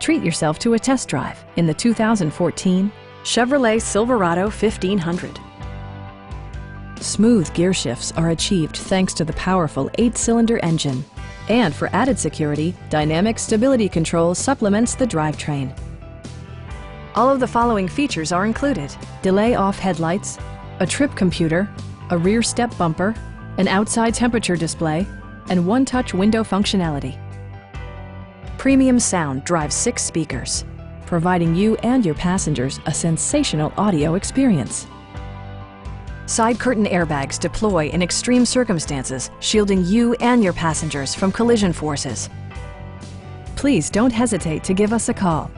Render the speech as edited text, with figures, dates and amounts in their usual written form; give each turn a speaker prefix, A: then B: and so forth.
A: Treat yourself to a test drive in the 2014 Chevrolet Silverado 1500. Smooth gear shifts are achieved thanks to the powerful 8-cylinder engine. And for added security, dynamic stability control supplements the drivetrain. All of the following features are included: delay-off headlights, a trip computer, a rear step bumper, an outside temperature display, and one-touch window functionality. Premium sound drives 6 speakers, providing you and your passengers a sensational audio experience. Side curtain airbags deploy in extreme circumstances, shielding you and your passengers from collision forces. Please don't hesitate to give us a call.